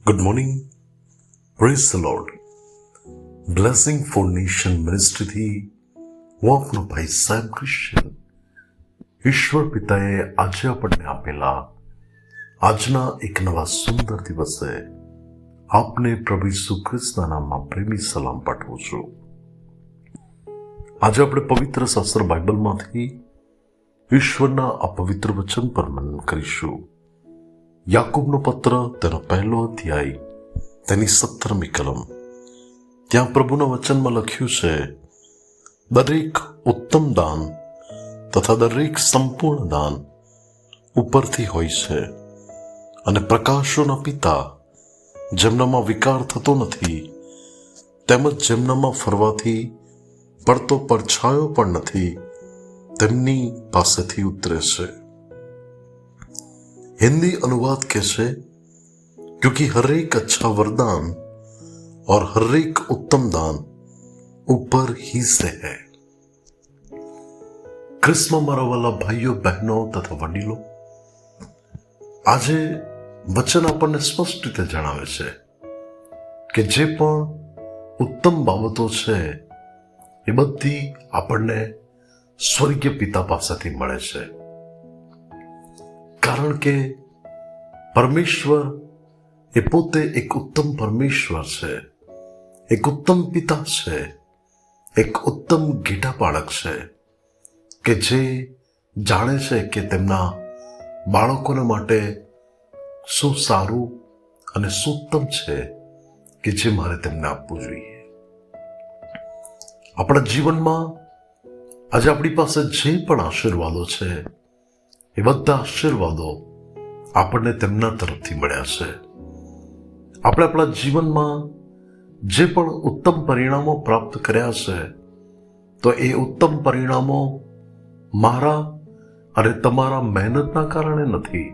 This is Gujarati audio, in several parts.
Good morning. Praise the Lord. Blessing for Nation Ministry થી હું આપનો ભાઈ સાહેબ ક્રિશ્ચન ઈશ્વર પિતાએ આજે આપણને આપેલા આજના એક નવા સુંદર દિવસે આપને પ્રભુ ઈસુ ખ્રિસ્તના નામમાં પ્રેમી સલામ પાઠવું છું. આજે આપણે પવિત્ર શાસ્ત્ર બાઇબલમાંથી ઈશ્વરના આ પવિત્ર વચન પર મનન કરીશું. યાકૂબનો પત્ર તેનો પહેલો અધ્યાય તેની 17મી કલમ. ત્યાં પ્રભુના વચનમાં લખ્યું છે, દરેક ઉત્તમ દાન તથા દરેક સંપૂર્ણ દાન ઉપરથી હોય છે અને પ્રકાશોના પિતા જેમનામાં વિકાર થતો નથી તેમજ જેમનામાં ફરવાથી પડતો પડછાયો પણ નથી તેમની પાસેથી ઉતરે છે. हिंदी अनुवाद कैसे? क्योंकि हर एक अच्छा वरदान और हर एक उत्तम दान ऊपर ही से है. क्रिस्मा मारा वाला भाइयों बहनों तथा वडीलो, આજે વચન આપણને સ્પષ્ટ રીતે જણાવે છે કે જે પણ ઉત્તમ બાબતો છે એ બધી આપણને સ્વર્ગીય પિતા પાસેથી મળે છે. કારણ કે પરમેશ્વર એ પોતે એક ઉત્તમ પરમેશ્વર છે, એક ઉત્તમ પિતા છે, એક ઉત્તમ ઘેટા પાળક છે કે જે જાણે છે કે તેમના બાળકોને માટે શું સારું અને શું ઉત્તમ છે કે જે મારે તેમને આપવું જોઈએ. આપણા જીવનમાં આજે આપણી પાસે જે પણ આશીર્વાદો છે એ બધા આશીર્વાદો આપણને તેમના તરફથી મળ્યા છે. આપણે આપણા જીવનમાં જે પણ ઉત્તમ પરિણામો પ્રાપ્ત કર્યા છે તો એ ઉત્તમ પરિણામો મારા અને તમારા મહેનતના કારણે નથી.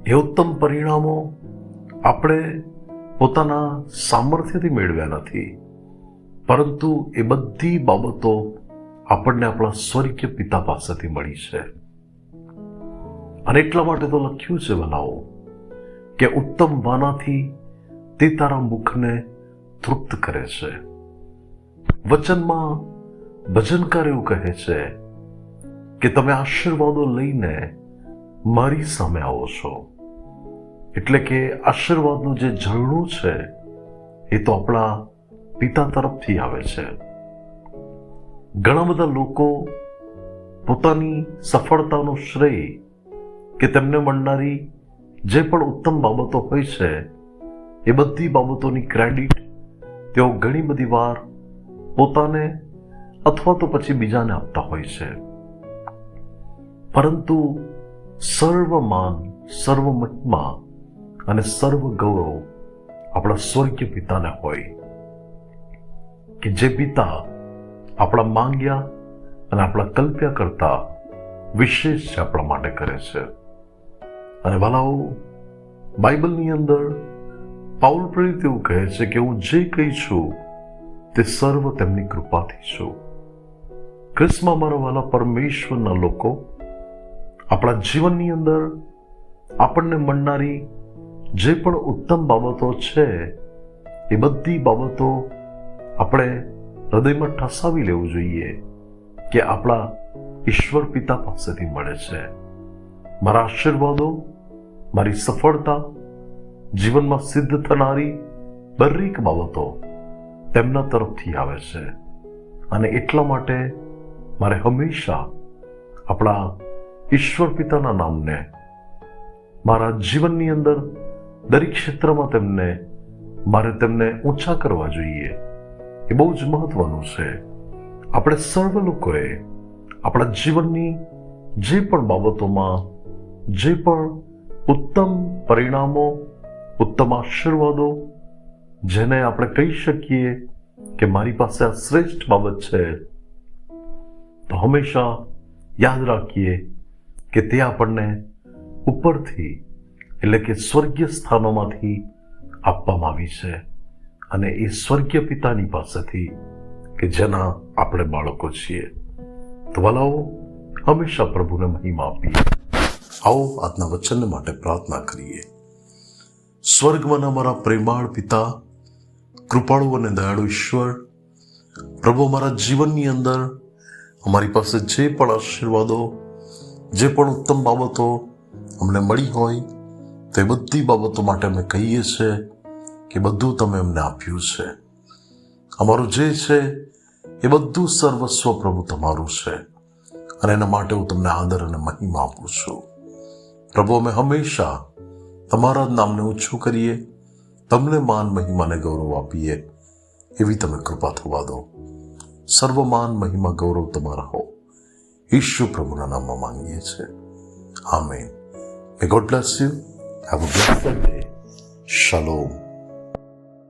એ ઉત્તમ પરિણામો આપણે પોતાના સામર્થ્યથી મેળવ્યા નથી, પરંતુ એ બધી બાબતો આપણને આપણા સ્વર્ગીય પિતા પાસેથી મળી છે. અને એટલા માટે તો લખ્યું છે ભલાઓ કે ઉત્તમ વાનાથી તે તારા મુખને તૃપ્ત કરે છે. વચનમાં ભજનકાર એવું કહે છે કે તમે આશીર્વાદો લઈને મારી સામે આવો છો. એટલે કે આશીર્વાદનું જે ઝરણું છે એ તો આપણા પિતા તરફથી આવે છે. ઘણા બધા લોકો પોતાની સફળતાનો શ્રેય કે તેમને મળનારી જે પણ ઉત્તમ બાબતો હોય છે એ બધી બાબતોની ક્રેડિટ તેઓ ઘણી બધી વાર પોતાને અથવા તો પછી બીજાને આપતા હોય છે. પરંતુ સર્વ માન, સર્વ મહિમા અને સર્વ ગૌરવ આપણા સ્વર્ગીય પિતાને હોય કે જે પિતા આપણા માંગ્યા અને આપણા કલ્પ્યા કરતા વિશેષ છે આપણા માટે કરે છે. અને વાલાઓ, બાઇબલની અંદર પાઉલ પ્રેરિત એવું કહે છે કે હું જે કંઈ છું તે સર્વ તેમની કૃપાથી છું. ખ્રિસ્તમાં મારા વાલા પરમેશ્વરના લોકો, આપણા જીવનની અંદર આપણને મળનારી જે પણ ઉત્તમ બાબતો છે એ બધી બાબતો આપણે હૃદયમાં ઠસાવી લેવું જોઈએ કે આપણા ઈશ્વર પિતા પાસેથી મળે છે. મારા આશીર્વાદો, મારી સફળતા, જીવનમાં સિદ્ધ થનારી દરેક બાબતો તેમના તરફથી આવે છે. અને એટલા માટે મારે હંમેશા આપણા ઈશ્વર પિતાના નામને મારા જીવનની અંદર દરેક ક્ષેત્રમાં મારે તેમને ઊંચા કરવા જોઈએ. એ બહુ જ મહત્વનું છે. આપણે સર્વ લોકોએ આપણા જીવનની જે પણ બાબતોમાં જે પણ ઉત્તમ પરિણામો, ઉત્તમ આશીર્વાદો, જેને આપણે કહી શકીએ કે મારી પાસે આ શ્રેષ્ઠ બાબત છે, તો હંમેશા યાદ રાખીએ કે તે આપણને ઉપરથી એટલે કે સ્વર્ગીય સ્થાનોમાંથી આપવામાં આવી છે. અને એ સ્વર્ગીય પિતાની પાસેથી કે જેના આપણે બાળકો છીએ. તો વાલાઓ, હંમેશા પ્રભુને મહિમા આપીએ. આવો આજના વચન માટે પ્રાર્થના કરીએ. સ્વર્ગમાં અમારા પ્રેમાળ પિતા, કૃપાળુ અને દયાળુ ઈશ્વર, પ્રભુ અમારા જીવનની અંદર અમારી પાસે જે પણ આશીર્વાદો, જે પણ ઉત્તમ બાબતો અમને મળી હોય તે બધી બાબતો માટે અમે કહીએ છીએ કે બધું તમે અમને આપ્યું છે. અમારું જે છે એ બધું સર્વસ્વ પ્રભુ તમારું છે અને એના માટે હું તમને આદર અને મહિમા આપું છું. પ્રભુ, અમે હંમેશા તમારા જ નામને ઊંચું કરીએ, તમને માન, મહિમા અને ગૌરવ આપીએ એવી તમે કૃપા થવા દો. સર્વમાન, મહિમા, ગૌરવ તમારા હો, ઈશ્વર પ્રભુના નામમાં માંગીએ છીએ. Amen. May God bless you. Have a blessed day. Shalom.